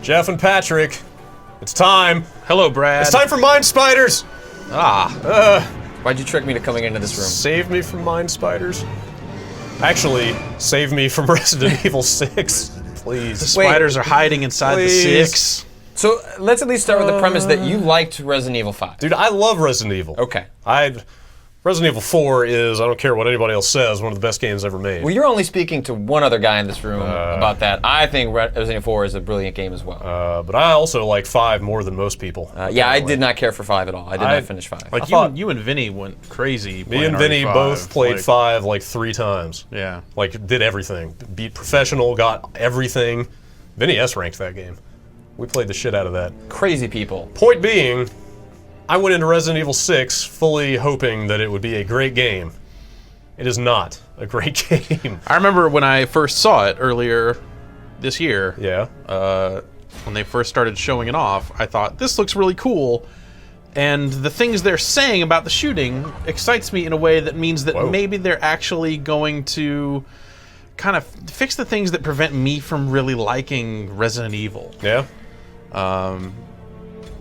Jeff and Patrick, it's time. Hello, Brad. It's time for Mind Spiders. Why'd you trick me to coming into this room? Save me from Mind Spiders. Actually, save me from Resident Evil 6, please. The spiders are hiding inside Please. the 6. So let's at least start with the premise that you liked Resident Evil 5. Dude, I love Resident Evil. Okay. Resident Evil 4 is, I don't care what anybody else says, one of the best games ever made. Well, you're only speaking to one other guy in this room about that. I think Resident Evil 4 is a brilliant game as well. But I also like 5 more than most people. Yeah, I did not care for 5 at all. I did not finish 5. Like thought- you and Vinny went crazy. Me and Vinny RE5. both played like, 5 like 3 times. Yeah. Like, did everything. Beat professional, got everything. Vinny S-ranked that game. We played the shit out of that. Crazy people. Point being, I went into Resident Evil 6 fully hoping that it would be a great game. It is not a great game. I remember when I first saw it earlier this year. Yeah. When they first started showing it off, I thought, this looks really cool. And the things they're saying about the shooting excites me in a way that means that maybe they're actually going to kind of fix the things that prevent me from really liking Resident Evil. Yeah.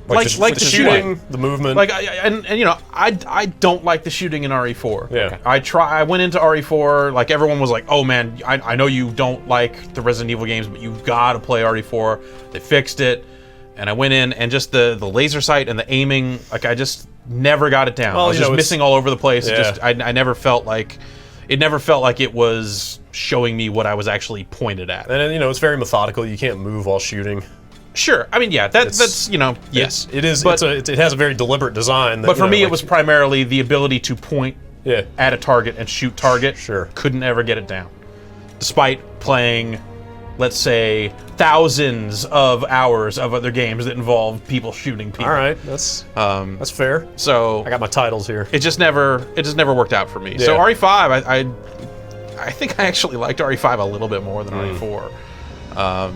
Like the shooting, the movement. Like, I don't like the shooting in RE4. Yeah. I went into RE4, like, everyone was like, oh man, I know you don't like the Resident Evil games, but you've got to play RE4. They fixed it. And I went in, and just the laser sight and the aiming, like, I just never got it down. Well, I was just missing all over the place. Yeah. I never felt like it was showing me what I was actually pointed at. And, it's very methodical. You can't move while shooting. Sure. I mean, yeah, that's yes. It is. But, it has a very deliberate design. That, but for me, it was primarily the ability to point Yeah. at a target and shoot target. Sure. Couldn't ever get it down. Despite playing, let's say, thousands of hours of other games that involve people shooting people. All right. That's fair. So I got my titles here. it just never worked out for me. So Yeah. RE5, I think I actually liked RE5 a little bit more than RE4.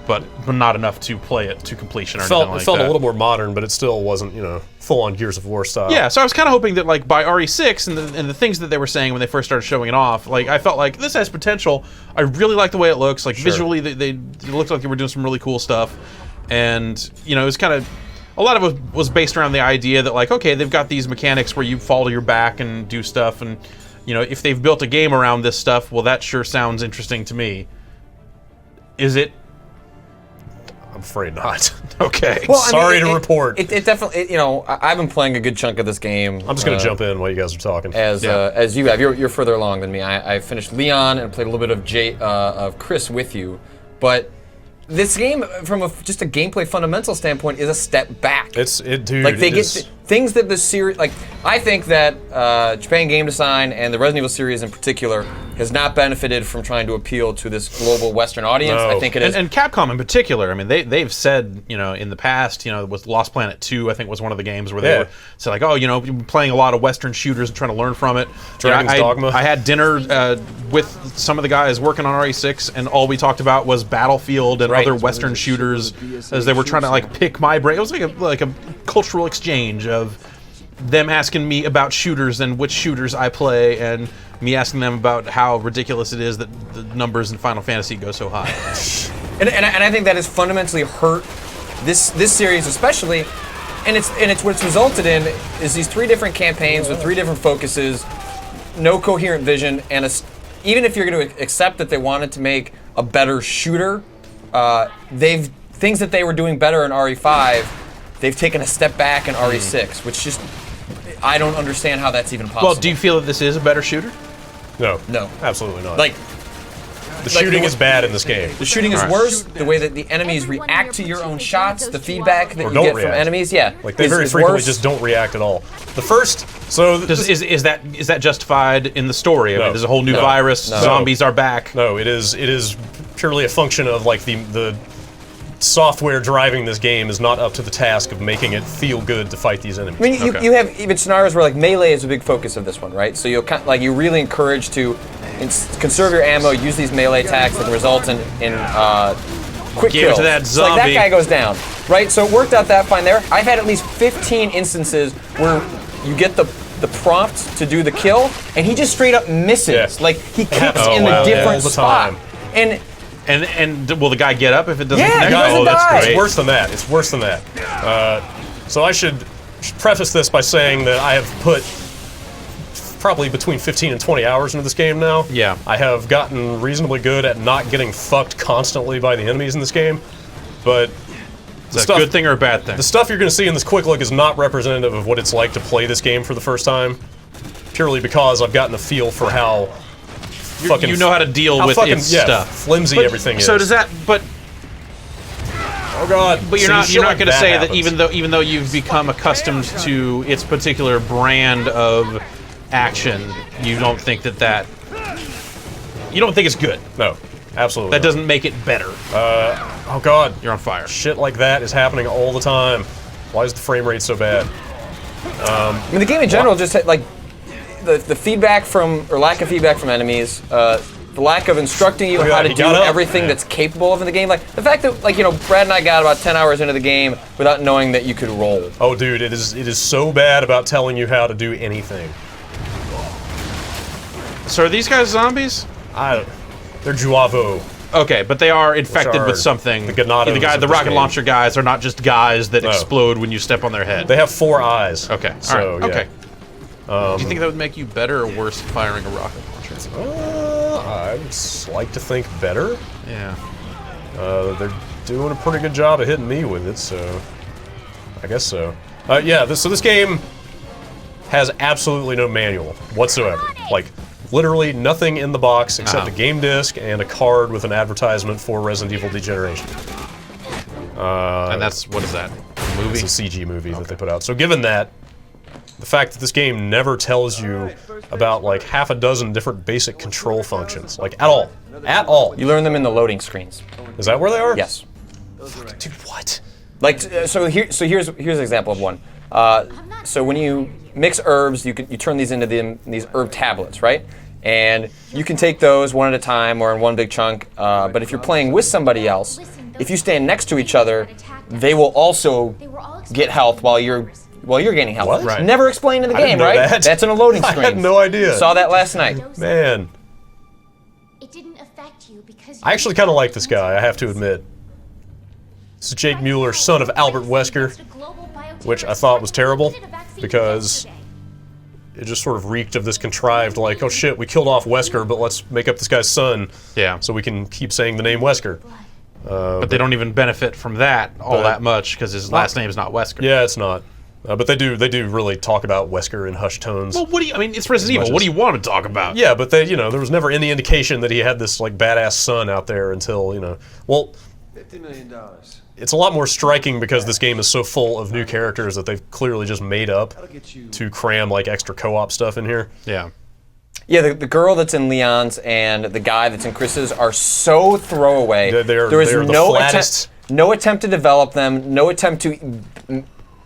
But not enough to play it to completion or anything like that. It felt a little more modern, but it still wasn't, full-on Gears of War style. Yeah, so I was kind of hoping that, like, by RE6 and the things that they were saying when they first started showing it off, like, I felt like this has potential. I really like the way it looks. Like, visually, they looked like they were doing some really cool stuff. And, it was kind of... A lot of it was based around the idea that, like, okay, they've got these mechanics where you fall to your back and do stuff, and, if they've built a game around this stuff, well, that sure sounds interesting to me. Is it? I'm afraid not. Okay. Well, Sorry to report. It definitely, I've been playing a good chunk of this game. I'm just going to jump in while you guys are talking. As you have. You're further along than me. I finished Leon and played a little bit of Chris with you, but this game, from just a gameplay fundamental standpoint, is a step back. Dude. Like, they get things that the series, like, I think that Japan Game Design and the Resident Evil series in particular has not benefited from trying to appeal to this global Western audience. No. I think it is. And Capcom in particular, I mean, they've said, in the past, with Lost Planet 2, I think was one of the games where they said, like, oh, you've been playing a lot of Western shooters and trying to learn from it. Dragon's Dogma. I had dinner with some of the guys working on RE6, and all we talked about was Battlefield and other Western shooters as they were trying to, like, pick my brain. It was like a cultural exchange of them asking me about shooters and which shooters I play, and me asking them about how ridiculous it is that the numbers in Final Fantasy go so high. And I think that has fundamentally hurt this series, especially, and it's what's resulted in is these 3 different campaigns with 3 different focuses, no coherent vision, and even if you're going to accept that they wanted to make a better shooter, things that they were doing better in RE5, they've taken a step back in RE6, which just, I don't understand how that's even possible. Well, do you feel that this is a better shooter? No. No. Absolutely not. Like, the shooting is bad in this game. the shooting is worse. The way that the enemies react to your own shots, the feedback that you don't get from react. enemies, Like, they very is frequently worse. just don't react at all. The first, so... Is that justified in the story? I mean, there's a whole new virus. Zombies are back. No, it is purely a function of, like, the software driving this game is not up to the task of making it feel good to fight these enemies. I mean, you have even scenarios where, like, melee is a big focus of this one, right? So you're really encouraged to conserve your ammo, use these melee attacks that result in quick Give it kills. to that So, like, zombie. that guy goes down, right? So it worked out that fine there. I've had at least 15 instances where you get the prompt to do the kill, and he just straight up misses. Yeah. Like, he kicks Oh, in wow. a different All the spot. time. And And will the guy get up if it doesn't Yeah, connect? he doesn't Oh, that's die. great. It's worse than that. It's worse than that. So I should preface this by saying that I have put probably between 15 and 20 hours into this game now. Yeah. I have gotten reasonably good at not getting fucked constantly by the enemies in this game, but Is that a good thing or a bad thing? the stuff you're going to see in this quick look is not representative of what it's like to play this game for the first time, purely because I've gotten a feel for how fucking... You know how to deal how with fucking, its yeah, stuff. flimsy everything is. So does that? But Oh god. But you're See, not shit you're not like going to say happens. that even though you've become accustomed to its particular brand of action, you don't think that you don't think it's good. No, absolutely That not. doesn't make it better. Oh god. You're on fire. Shit like that is happening all the time. Why is the frame rate so bad? I mean, the game in general just had, like, the feedback from, or lack of feedback from enemies, the lack of instructing you Look at how that, to he do got up. everything Yeah. that's capable of in the game. Like, the fact that, like, you know, Brad and I got about 10 hours into the game without knowing that you could roll. Oh dude, it is so bad about telling you how to do anything. So are these guys zombies? They're Juavo. Okay, but they are infected are with something. the Ganados the of this rocket game. launcher guys are not just guys that No. explode when you step on their head. They have 4 eyes. Okay, So, all right, yeah. okay. Do you think that would make you better or worse at firing a rocket launcher? I would like to think better. Yeah. They're doing a pretty good job of hitting me with it, so I guess so. Yeah, so this game has absolutely no manual whatsoever. Like, literally nothing in the box except a game disc and a card with an advertisement for Resident Evil Degeneration. And that's, what is that? A movie? It's a CG movie that they put out. So given that, the fact that this game never tells you about like half a dozen different basic control functions, like at all. At all. You learn them in the loading screens. Is that where they are? Yes. Dude, what? Like, here's an example of one. So when you mix herbs, you turn these into these herb tablets, right? And you can take those one at a time or in one big chunk. But if you're playing with somebody else, if you stand next to each other, they will also get health while you're gaining health. What? Right. Never explained in the I didn't game, know right? that. That's in a loading I screen. had no idea. Saw that last night. Man. It didn't affect you because I actually kind of like this guy, I have to admit. This is Jake Mueller, son of Albert Wesker, which I thought was terrible because it just sort of reeked of this contrived, like, oh shit, we killed off Wesker, but let's make up this guy's son Yeah. so we can keep saying the name Wesker. But they don't even benefit from that all But- that much because his last name is not Wesker. Yeah, it's not. But they do really talk about Wesker in hushed tones. Well, what do you? I mean, it's Resident much Evil. What as- do you want to talk about? Yeah, but they, there was never any indication that he had this like badass son out there until, well, $50 million. it's a lot more striking because this game is so full of new characters that they've clearly just made up Get you. to cram like extra co-op stuff in here. Yeah. Yeah, the girl that's in Leon's and the guy that's in Chris's are so throwaway. They're there is the no flattest. no attempt to develop them, no attempt to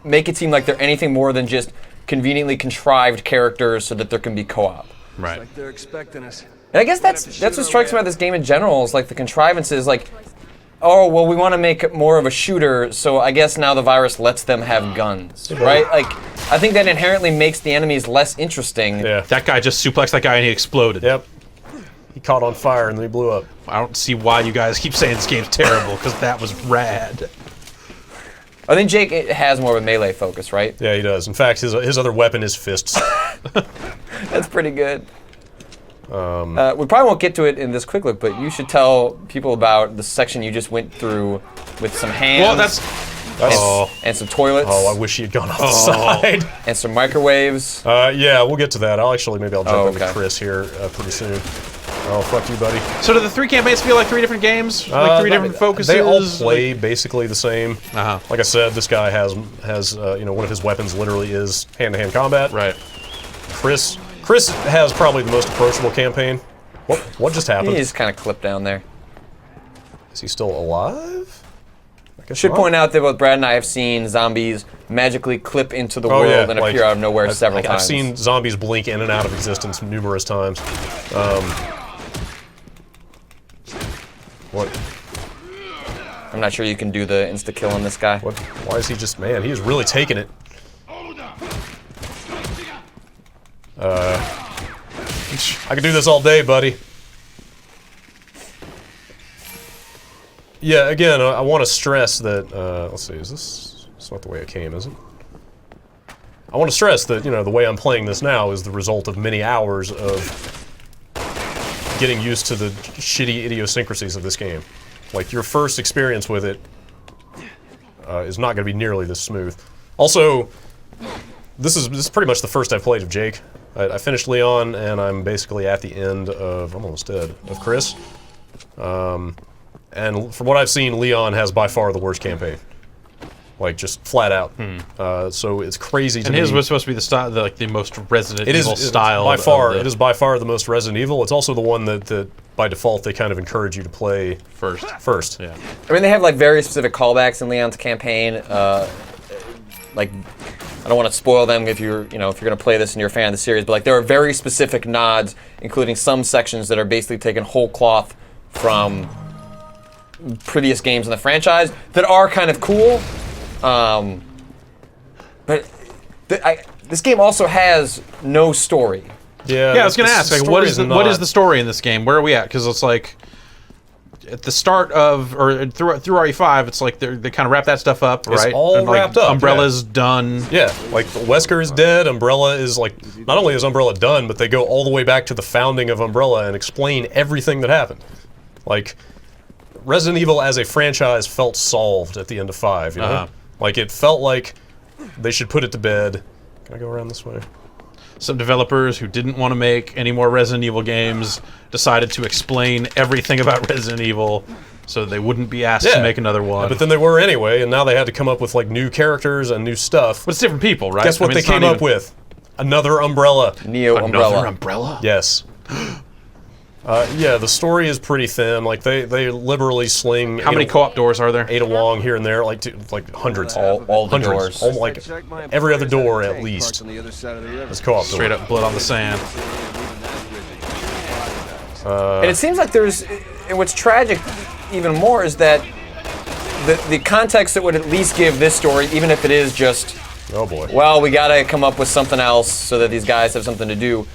make it seem like they're anything more than just conveniently contrived characters so that there can be co-op. Right. Like they're expecting us. And I guess that's what strikes me about this game in general is like the contrivances, like, oh well, we want to make it more of a shooter, so I guess now the virus lets them have guns, right? Like, I think that inherently makes the enemies less interesting. Yeah. That guy just suplexed that guy and he exploded. Yep. He caught on fire and then he blew up. I don't see why you guys keep saying this game's terrible because that was rad. I think Jake has more of a melee focus, right? Yeah, he does. In fact, his other weapon is fists. That's pretty good. We probably won't get to it in this quick look, but you should tell people about the section you just went through with some hands Well, that's and some toilets Oh, I wish he had gone off the side. and some microwaves. Yeah, we'll get to that. Maybe I'll jump Oh, into okay. Chris here pretty soon. Oh, fuck you, buddy. so. Do the 3 campaigns feel like 3 different games? Like 3 different focuses? They all play basically the same. Uh-huh. Like I said, this guy has one of his weapons literally is hand-to-hand combat. Right. Chris has probably the most approachable campaign. What just happened? He just kind of clipped down there. Is he still alive? I guess Should not. point out that both Brad and I have seen zombies magically clip into the Oh, world yeah, and like, appear out of nowhere several times. I've seen zombies blink in and out of existence numerous times. What? I'm not sure you can do the insta kill on this guy. What? Why is he just... Man, he is really taking it. I could do this all day, buddy. Yeah, again, I want to stress that, let's see, is this, it's not the way it came, is it? I want to stress that, you know, the way I'm playing this now is the result of many hours of getting used to the shitty idiosyncrasies of this game. Like, your first experience with it is not going to be nearly this smooth. Also, this is pretty much the first I've played of Jake. I finished Leon, and I'm basically at the end of, I'm almost dead, of Chris. And from what I've seen, Leon has by far the worst campaign. Like, just flat out. So it's crazy to me. And his was supposed to be the style, like the most Resident Evil style. By far, it is by far the most Resident Evil. It's also the one that by default they kind of encourage you to play first. Yeah. I mean, they have like very specific callbacks in Leon's campaign. Like, I don't want to spoil them if you're going to play this and you're a fan of the series, but like there are very specific nods, including some sections that are basically taken whole cloth from previous games in the franchise that are kind of cool. But this game also has no story. Yeah, Yeah, I was going to ask, like, what is the the story in this game? Where are we at? Because it's like at the start of or through RE5, it's like they kind of wrap that stuff up, It's right? all and, like, wrapped up, Umbrella's done. Yeah, like Wesker is dead, Umbrella is like, not only is Umbrella done, but they go all the way back to the founding of Umbrella and explain everything that happened. Like, Resident Evil as a franchise felt solved at the end of 5, you know? Like, it felt like they should put it to bed. Can I go around this way? Some developers who didn't want to make any more Resident Evil games decided to explain everything about Resident Evil so they wouldn't be asked to make another one. But then they were anyway, and now they had to come up with like new characters and new stuff. But it's different people, right? Guess what they came up with? Another Umbrella. Neo Another Umbrella. Umbrella? Yes. Yeah, the story is pretty thin. Like they liberally sling. How many co-op doors are there? 8 along here and there, like hundreds. All the hundreds. doors. Like every other door at least. On the other side of the river. It's co-op door. Straight up blood on the sand. And it seems like there's, and what's tragic even more is that the context that would at least give this story, even if it is just, Oh boy. well, we gotta come up with something else so that these guys have something to do.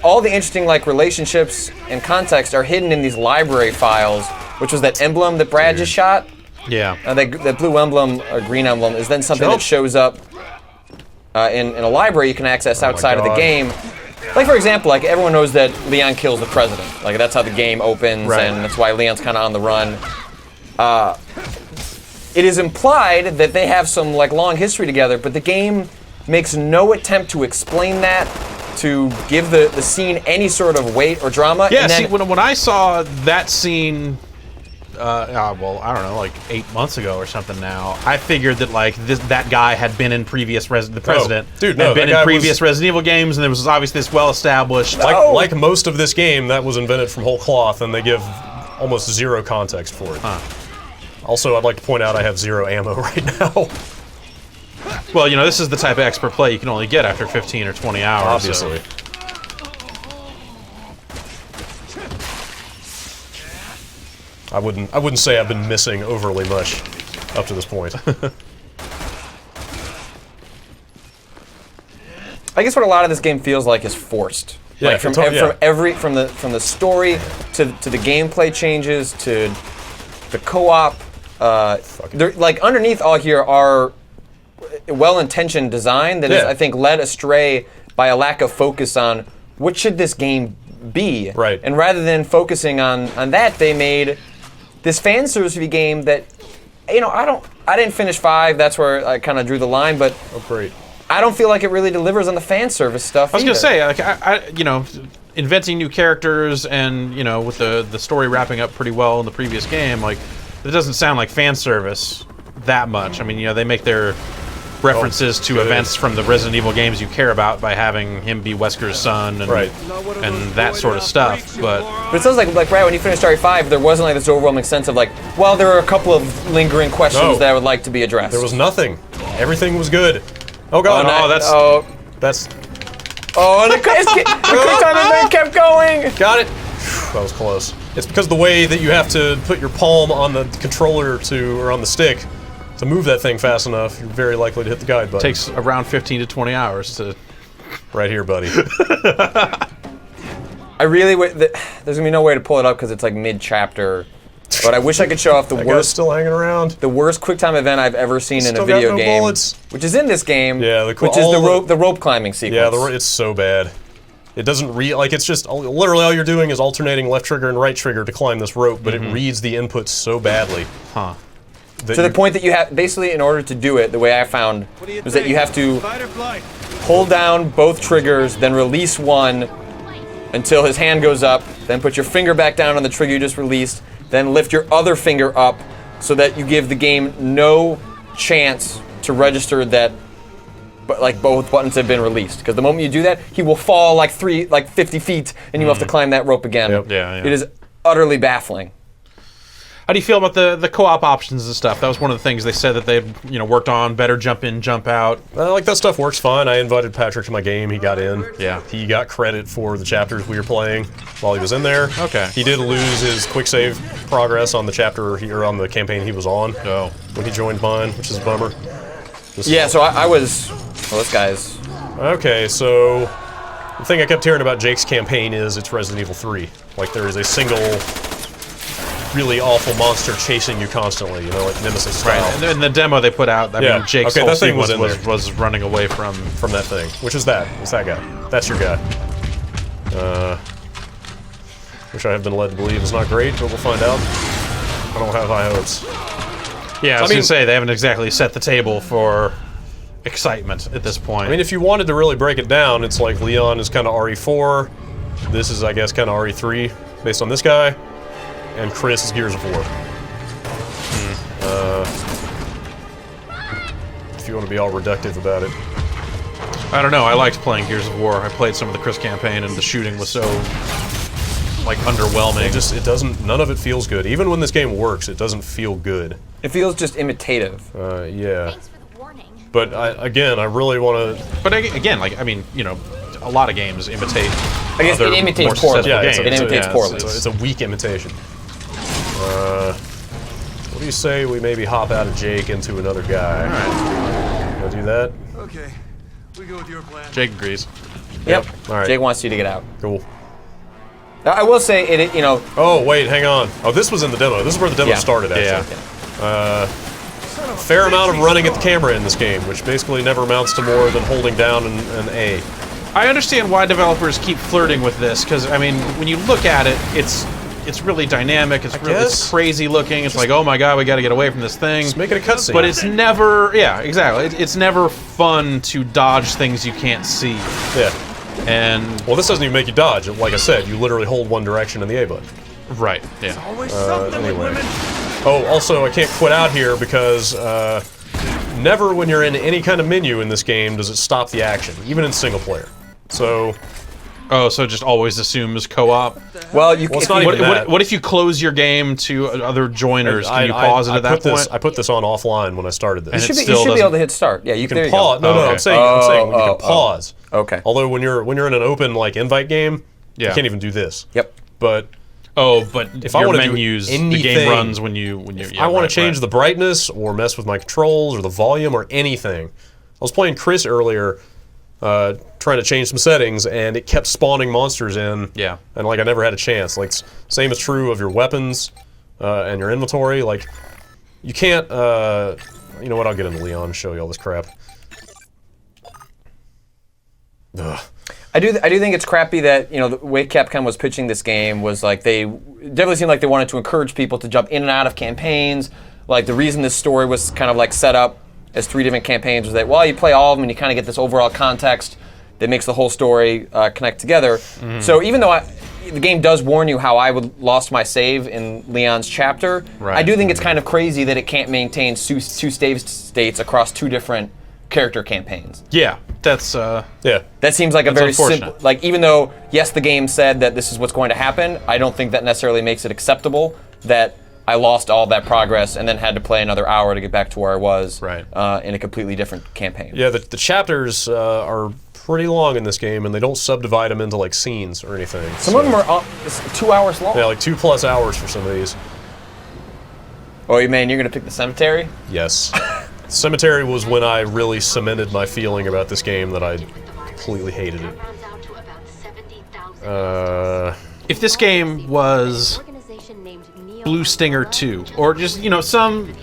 All the interesting like relationships and context are hidden in these library files, which was that emblem that Brad just shot. Yeah. That blue emblem or green emblem is then something Jump. that shows up in a library you can access outside of the God. game. Like, for example, like everyone knows that Leon kills the president. Like, that's how the game opens, Right. and that's why Leon's kind of on the run. It is implied that they have some like long history together, but the game makes no attempt to explain that, to give the scene any sort of weight or drama. Yeah, and then, see, when I saw that scene, well, I don't know, like 8 months ago or something now, I figured that, like, that guy had been in previous the president dude, no, had been that guy in previous was- Resident Evil games, and there was obviously this well-established... Like most of this game, that was invented from whole cloth, and they give almost zero context for it. Also, I'd like to point out I have 0 ammo right now. Well, you know, this is the type of expert play you can only get after 15 or 20 hours. Obviously. I wouldn't say I've been missing overly much up to this point. I guess what a lot of this game feels like is forced. Yeah, Like from the story to the gameplay changes to the co-op. Like underneath all here are well-intentioned design that is, Yeah. I think, led astray by a lack of focus on what should this game be. Right. And rather than focusing on that, they made this fan service game that, you know, I didn't finish 5. That's where I kind of drew the line, but Oh, great. I don't feel like it really delivers on the fan service stuff. I was gonna say, like, I you know, inventing new characters and, you know, with the story wrapping up pretty well in the previous game, like, it doesn't sound like fan service that much. I mean, you know, they make their references to good. events from the Resident Evil games you care about by having him be Wesker's son and Right. and that sort of stuff. But But it sounds like Brad, when you finished RE5, there wasn't like this overwhelming sense of like, well, there are a couple of lingering questions No. that I would like to be addressed. There was nothing. Everything was good. Oh god. That's and the quick time event kept going. got it. That was close. It's because the way that you have to put your palm on the controller or on the stick to move that thing fast enough, you're very likely to hit the guide button. takes around 15 to 20 hours to... Right here, buddy. I really there's gonna be no way to pull it up because it's like mid-chapter. But I wish I could show off the That guy's worst still hanging around. QuickTime event I've ever seen in a Still got video no game, bullets. which is in this game, Yeah, which is the rope climbing sequence. Yeah, it's so bad. It doesn't like it's just literally all you're doing is alternating left trigger and right trigger to climb this rope, but it reads the inputs so badly. Huh. To the point that you have, basically, in order to do it, the way I found was that you have to hold down both triggers, then release one until his hand goes up, then put your finger back down on the trigger you just released, then lift your other finger up so that you give the game no chance to register that both buttons have been released. Because the moment you do that, he will fall like 50 feet, and you have to climb that rope again. Yep. Yeah. It is utterly baffling. How do you feel about the co-op options and stuff? That was one of the things they said that they worked on. Better jump in, jump out. Like that stuff works fine. I invited Patrick to my game. He got in. Yeah. He got credit for the chapters we were playing while he was in there. Okay. He did lose his quick save progress on the chapter or on the campaign he was on. Oh. When he joined mine, which is a bummer. Yeah, so I was. Well, this guy's. Okay, so the thing I kept hearing about Jake's campaign is it's Resident Evil 3. Like there is a single really awful monster chasing you constantly, like Nemesis style. Right. And in the demo they put out, I mean, Jake's whole that thing was sequence in there. was running away from that thing. Which is that? It's that guy. That's your guy. Which I have been led to believe is not great, but we'll find out. I don't have high hopes. Yeah, I was gonna say they haven't exactly set the table for excitement at this point. I mean, if you wanted to really break it down, it's like Leon is kind of RE4. This is, I guess, kind of RE3 based on this guy. And Chris is Gears of War. If you want to be all reductive about it. I don't know. I liked playing Gears of War. I played some of the Chris campaign, and the shooting was so underwhelming. It doesn't. None of it feels good. Even when this game works, it doesn't feel good. It feels just imitative. Yeah. Thanks for the warning. But I really want to. But again, a lot of games imitate. I guess other it imitates more poorly. successful Yeah, games. It imitates poorly. It's a weak imitation. What do you say we maybe hop out of Jake into another guy? Alright. Want to do that? Okay, we go with your plan. Jake agrees. Yep. All right. Jake wants you to get out. Cool. Now, I will say it. Oh wait, hang on. Oh, this was in the demo. This is where the demo Yeah. started. Actually. Yeah. Fair amount of running at the camera in this game, which basically never amounts to more than holding down an A. I understand why developers keep flirting with this, because I mean, when you look at it, it's really dynamic. It's guess. crazy looking. It's like, oh my god, we got to get away from this thing. Just make it a cutscene. But it's never, yeah, exactly. It's never fun to dodge things you can't see. Yeah. And Well, this doesn't even make you dodge. Like I said, you literally hold one direction in the A button. right, yeah. Always something with Anyway. women. Oh, also, I can't quit out here because never when you're in any kind of menu in this game does it stop the action, even in single player. So, Oh, so it just always assumes co-op. Well, it's not What, even that. what if you close your game to other joiners? Can you pause it at that point? I put this on offline when I started this. And you should, it you still should be doesn't- able to hit start. Yeah, you can there you pause. go. No, okay. I'm saying when you oh, can pause. Okay. Although when you're in an open like invite game, Yeah. you can't even do this. Yep. But Oh, but If I your wanna do menus, the game anything- runs when you. I want to change the brightness or mess with my controls or the volume or anything. I was playing Chris earlier, trying to change some settings, and it kept spawning monsters in. Yeah. And like I never had a chance. Like same is true of your weapons and your inventory. Like you can't. You know what? I'll get into Leon and show you all this crap. Ugh. I do think it's crappy that the way Capcom was pitching this game was like they definitely seemed like they wanted to encourage people to jump in and out of campaigns. Like the reason this story was kind of like set up as 3 different campaigns was that while you play all of them and you kind of get this overall context that makes the whole story connect together. So even though the game does warn you how I would lost my save in Leon's chapter, Right. I do think it's kind of crazy that it can't maintain two save states across 2 different character campaigns. Yeah, that's Yeah. That seems like a very unfortunate. simple. Like even though yes, the game said that this is what's going to happen, I don't think that necessarily makes it acceptable that I lost all that progress and then had to play another hour to get back to where I was. Right. In a completely different campaign. Yeah. The chapters are pretty long in this game, and they don't subdivide them into like scenes or anything. Some of them are 2 hours long. Yeah, like 2+ hours for some of these. Oh, you man, you're gonna pick the cemetery? Yes. Cemetery was when I really cemented my feeling about this game that I completely hated it. if this game was Blue Stinger 2, or just some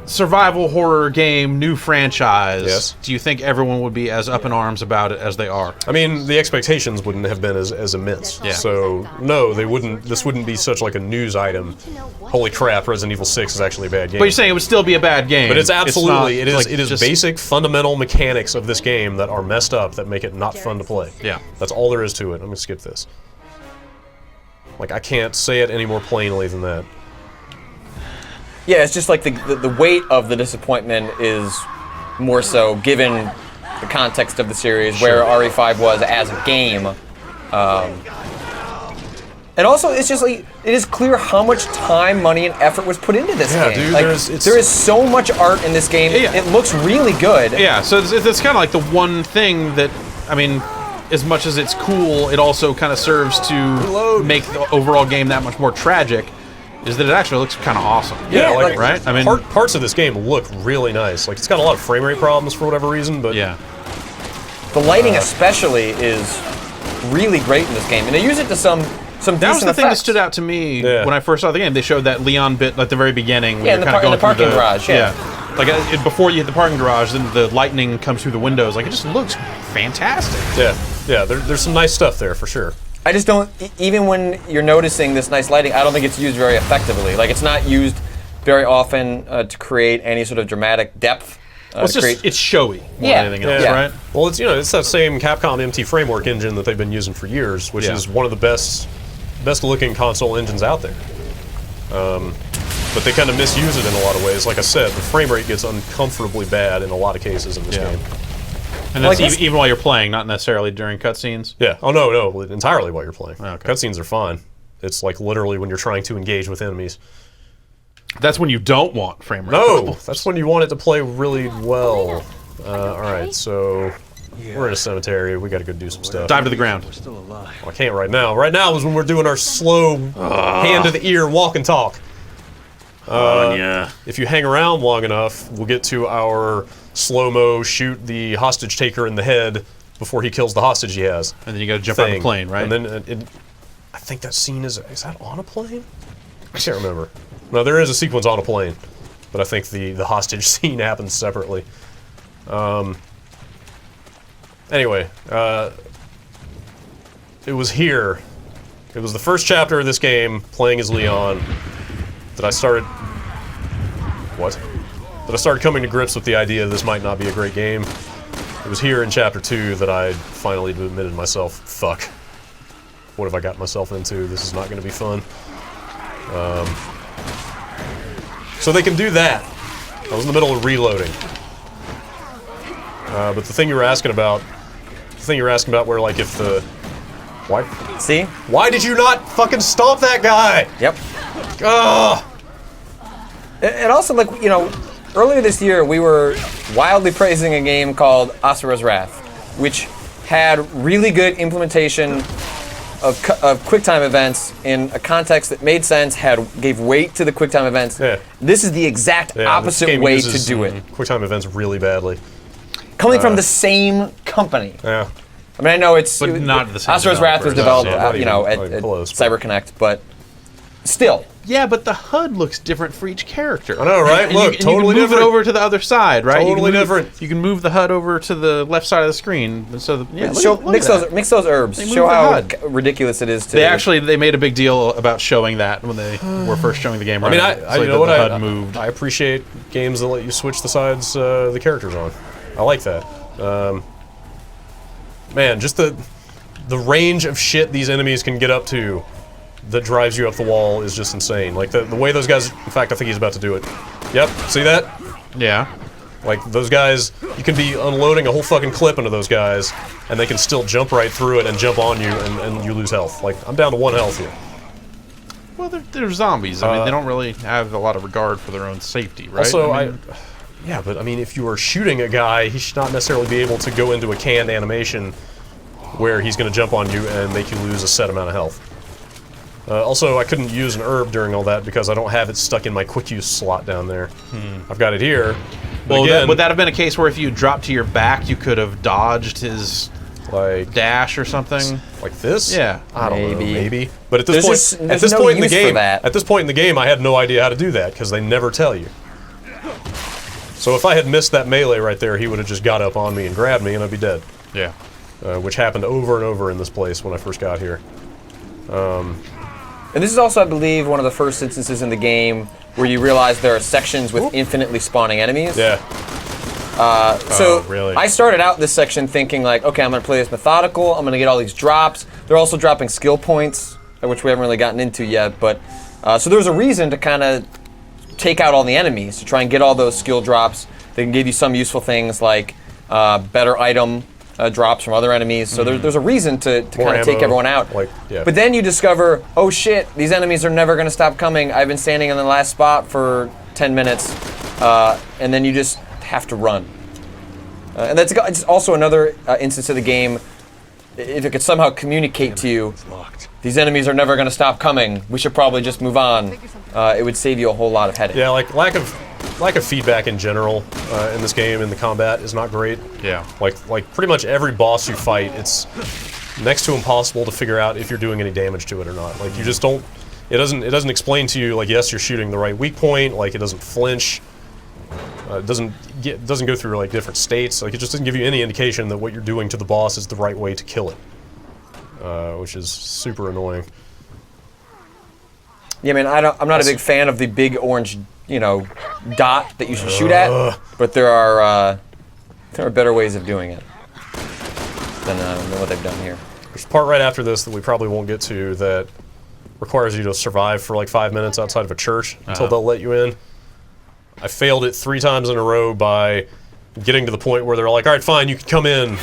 survival horror game, new franchise, Yes. do you think everyone would be as up in arms about it as they are? I mean, the expectations wouldn't have been as immense. Yeah. So no, they wouldn't. This wouldn't be such like a news item. Holy crap! Resident Evil 6 is actually a bad game. But you're saying it would still be a bad game. But it's absolutely not, it is like, it is just- basic fundamental mechanics of this game that are messed up that make it not fun to play. Yeah. That's all there is to it. I'm gonna skip this. Like I can't say it any more plainly than that. Yeah, it's just like the weight of the disappointment is more so given the context of the series, where RE5 was as a game. And also, it's just like, it is clear how much time, money, and effort was put into this Yeah, game. dude, Like, it's- there is so much art in this game. Yeah. It looks really good. Yeah, so it's kind of like the one thing that, I mean, as much as it's cool, it also kind of serves to make the overall game that much more tragic, is that it actually looks kind of awesome. Yeah, like- right? I mean, parts of this game look really nice. Like it's got a lot of frame rate problems for whatever reason, but yeah. The lighting especially is really great in this game. And they use it to some decent That was the thing that effects. stood out to me Yeah. when I first saw the game. They showed that Leon bit at the very beginning. When Yeah, you're in the kind of par- going in the through parking garage, yeah. Like before you hit the parking garage, then the lightning comes through the windows. Like it just looks fantastic. yeah, there's some nice stuff there for sure. I just don't, even when you're noticing this nice lighting, I don't think it's used very effectively. Like, it's not used very often to create any sort of dramatic depth. Well, it's just it's showy more Yeah. than anything else, Yeah. right? Well, it's it's that same Capcom MT Framework engine that they've been using for years, which Yeah. is one of the best looking console engines out there. But they kind of misuse it in a lot of ways. Like I said, the frame rate gets uncomfortably bad in a lot of cases in this Yeah. game. And that's Like this- even while you're playing, not necessarily during cutscenes. Yeah. Oh no, entirely while you're playing. Okay. Cutscenes are fine. It's like literally when you're trying to engage with enemies. That's when you don't want frame rate. No, problems. that's when you want it to play really well. All right, so we're in a cemetery. We got to go do some stuff. Dive to the ground. Still alive. I can't right now. Right now is when we're doing our slow hand to the ear walk and talk. Yeah. If you hang around long enough, we'll get to our slow-mo shoot the hostage taker in the head before he kills the hostage he has. And then you got to jump out of the plane, right? And then I think that scene is that on a plane? I can't remember. No, there is a sequence on a plane, but I think the hostage scene happens separately. Anyway, it was here. It was the first chapter of this game, playing as Leon, that I started... What? That I started coming to grips with the idea this might not be a great game. It was here in Chapter 2 that I finally admitted to myself, fuck. What have I got myself into? This is not going to be fun. So they can do that. I was in the middle of reloading. But the thing you were asking about... where, like, if the... Why? See? Why did you not fucking stomp that guy? Yep. Ugh! And also, like, you know, earlier this year, we were wildly praising a game called Asura's Wrath, which had really good implementation of QuickTime events in a context that made sense, gave weight to the QuickTime events. Yeah. This is the exact Yeah, this opposite game way uses to do it. QuickTime events really badly. Coming from the same company. Yeah. I mean, I know it's... But not the same Asura's Wrath was developers. developed, Yeah, not at even close, but- CyberConnect, but still. Yeah, but the HUD looks different for each character. I know, right? And Look, you can totally move different. it over to the other side, right? Totally you can move, different. You can move the HUD over to the left side of the screen. So Mix those herbs. They Show move the how HUD. ridiculous it is to... They made a big deal about showing that when they were first showing the game. I mean, right? I It's like you know what? the HUD moved. I appreciate games that let you switch the sides the characters on. I like that. Man, just the range of shit these enemies can get up to that drives you up the wall is just insane. Like the way those guys... In fact, I think he's about to do it. Yep, see that? Yeah. Like, those guys, you can be unloading a whole fucking clip into those guys, and they can still jump right through it and jump on you, and you lose health. Like, I'm down to 1 health here. Well, they're zombies. I mean, they don't really have a lot of regard for their own safety, right? Also, I mean, yeah, but I mean, if you are shooting a guy, he should not necessarily be able to go into a canned animation where he's going to jump on you and make you lose a set amount of health. Also, I couldn't use an herb during all that because I don't have it stuck in my quick use slot down there. I've got it here. But well, again, would that have been a case where if you dropped to your back, you could have dodged his Like dash or something. like this? Yeah. I don't know, Maybe. maybe. But at this There's point, just- at there's this no point in the use for game, that. at this point in the game, I had no idea how to do that because they never tell you. So if I had missed that melee right there, he would have just got up on me and grabbed me, and I'd be dead. Yeah. Which happened over and over in this place when I first got here. And this is also, I believe, one of the first instances in the game where you realize there are sections with infinitely spawning enemies. Yeah. So really? I started out this section thinking like, okay, I'm gonna play this methodical. I'm gonna get all these drops. They're also dropping skill points, which we haven't really gotten into yet. But so there's a reason to kind of take out all the enemies to try and get all those skill drops. They can give you some useful things like better item drops from other enemies. So there's a reason to kind of take ammo, everyone out. like, yeah. But then you discover, oh shit, these enemies are never gonna stop coming. I've been standing in the last spot for 10 minutes, and then you just have to run. And that's it's also another instance of the game. If it could somehow communicate to you, these enemies are never going to stop coming. We should probably just move on. It would save you a whole lot of headache. Yeah, like lack of feedback in general in this game in the combat is not great. Yeah. Like pretty much every boss you fight, it's next to impossible to figure out if you're doing any damage to it or not. Like you just don't. It doesn't explain to you like yes you're shooting the right weak point. Like it doesn't flinch. It doesn't go through like different states. Like it just doesn't give you any indication that what you're doing to the boss is the right way to kill it, which is super annoying. Yeah, man, I'm not a big fan of the big orange, dot that you should shoot at. But there are better ways of doing it than what they've done here. There's a part right after this that we probably won't get to that requires you to survive for like 5 minutes outside of a church until they'll let you in. I failed it 3 times in a row by getting to the point where they're like, all right, fine, you can come in.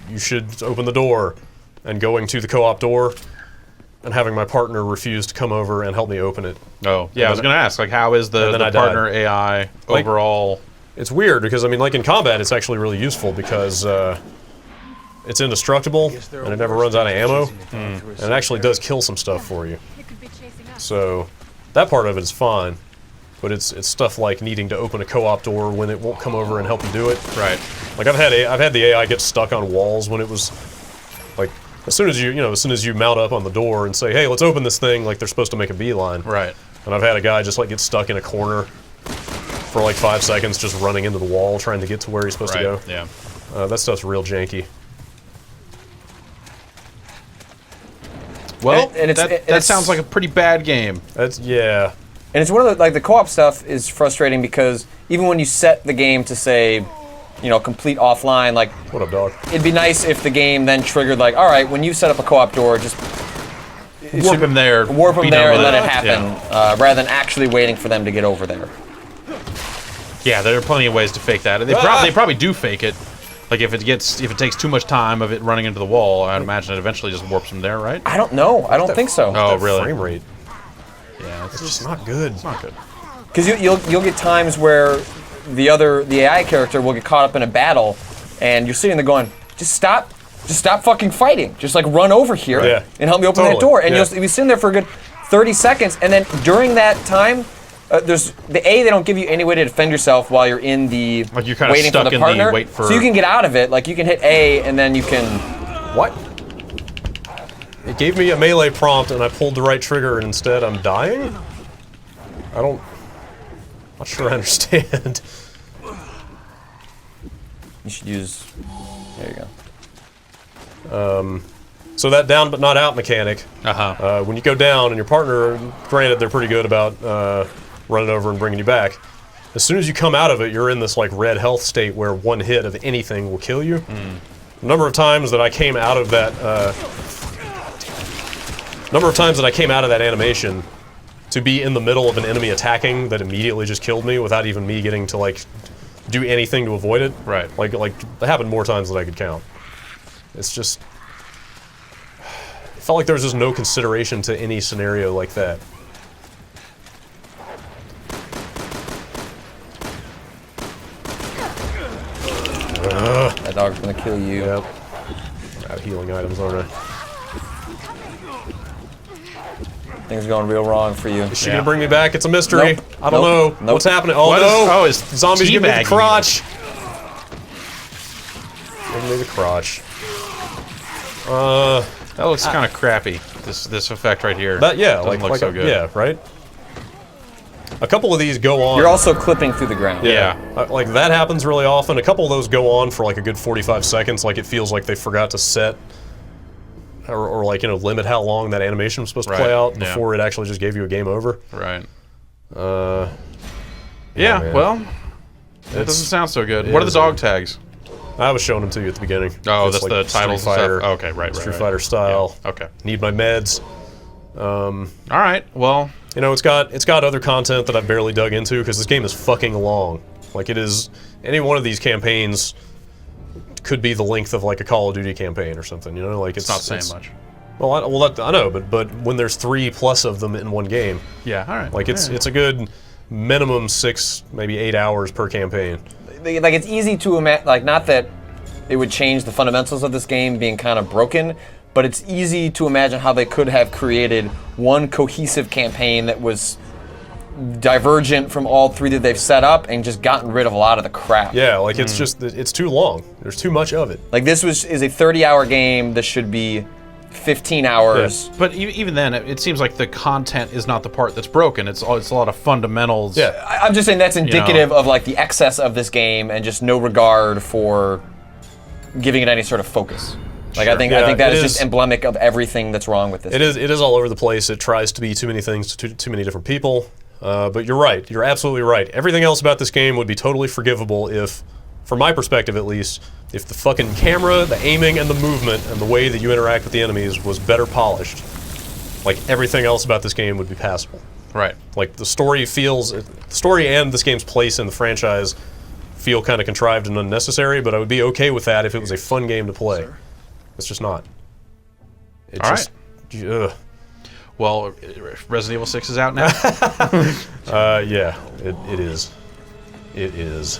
You should open the door. And going to the co-op door and having my partner refuse to come over and help me open it. Oh, yeah, I was going to ask, like, how is the And then I partner died. AI Like- overall? It's weird because, I mean, like in combat, it's actually really useful because it's indestructible and it never runs out of ammo. And it actually does kill some stuff for you. So that part of it is fine. But it's stuff like needing to open a co-op door when it won't come over and help you do it. Right. Like I've had the AI get stuck on walls when it was like as soon as you mount up on the door and say, hey, let's open this thing, like they're supposed to make a beeline. Right. And I've had a guy just like get stuck in a corner for like 5 seconds just running into the wall trying to get to where he's supposed to go. Yeah. That stuff's real janky. Well, And that it's- sounds like a pretty bad game. That's, yeah. And it's one of the co-op stuff is frustrating because even when you set the game to say, complete offline, like What up, dog? it'd be nice if the game then triggered like, all right, when you set up a co-op door, just Warp him there. warp them be done there and with let it happen, rather than actually waiting for them to get over there. Yeah, there are plenty of ways to fake that. They probably do fake it. Like if it takes too much time of it running into the wall, I'd imagine it eventually just warps them there, right? I don't know. I don't think so. Oh, That really? Frame rate. Yeah, It's just not good. it's not good. Because you'll get times where the AI character will get caught up in a battle, and you're sitting there going, just stop fucking fighting. Just like run over here Yeah. and help me open that Totally, door. And yeah. you'll be sitting there for a good 30 seconds, and then during that time, they don't give you any way to defend yourself while you're in the Like you're kinda waiting stuck for the in the partner. wait for- So you can get out of it. Like you can hit A, and then you can. What? It gave me a melee prompt and I pulled the right trigger and instead I'm dying? Not sure I understand. You should use. There you go. So that down but not out mechanic, Uh-huh. when you go down and your partner, granted they're pretty good about running over and bringing you back, as soon as you come out of it, you're in this like red health state where one hit of anything will kill you. The number of times that I came out of that animation to be in the middle of an enemy attacking that immediately just killed me without even me getting to like do anything to avoid it. Right. Like that happened more times than I could count. It's just it felt like there was just no consideration to any scenario like that. That dog's gonna kill you. Yep. Out of healing items, aren't I? Things are going real wrong for you. Is she gonna bring me back? It's a mystery. Nope. I don't Nope. know. What's happening? Oh What no! is- oh, it's zombies give me the teabagging. crotch. me the crotch. That looks kind of crappy. This effect right here. That yeah, doesn't look like so good. yeah, right. A couple of these go on. You're also clipping through the ground. Yeah. Like that happens really often. A couple of those go on for like a good 45 seconds. Like it feels like they forgot to set or like, you know, limit how long that animation was supposed to play out yeah. before it actually just gave you a game over. Right. Yeah, Yeah. Well, that doesn't sound so good. What are the dog tags? I was showing them to you at the beginning. Oh, It's that's like the titles Street and Fighter, stuff. Okay, right. Street Fighter style. Yeah. Okay. Need my meds. All right. Well, You know, it's got other content that I've barely dug into because this game is fucking long. Like it is, any one of these campaigns could be the length of like a Call of Duty campaign or something. You know, like it's not saying much. Well, I know, but when there's 3+ of them in one game, Yeah. All right. like it's a good minimum 6, maybe 8 hours per campaign. Like it's easy to imagine, like not that it would change the fundamentals of this game being kind of broken, but it's easy to imagine how they could have created one cohesive campaign that was divergent from all three that they've set up and just gotten rid of a lot of the crap. Yeah, like it's just it's too long. There's too much of it. Like this is a 30-hour game that should be 15 hours. Yeah. But even then, it seems like the content is not the part that's broken. It's a lot of fundamentals. Yeah. I'm just saying that's indicative of like the excess of this game and just no regard for giving it any sort of focus. Like I think that it is just emblematic of everything that's wrong with this. It is all over the place. It tries to be too many things to too many different people. But you're right. You're absolutely right. Everything else about this game would be totally forgivable if, from my perspective at least, if the fucking camera, the aiming, and the movement, and the way that you interact with the enemies was better polished. Like everything else about this game would be passable. Right. Like the story and this game's place in the franchise feel kind of contrived and unnecessary, but I would be okay with that if it was a fun game to play. It's just not. It All just, ugh. Well, Resident Evil 6 is out now. Yeah, it is. It is.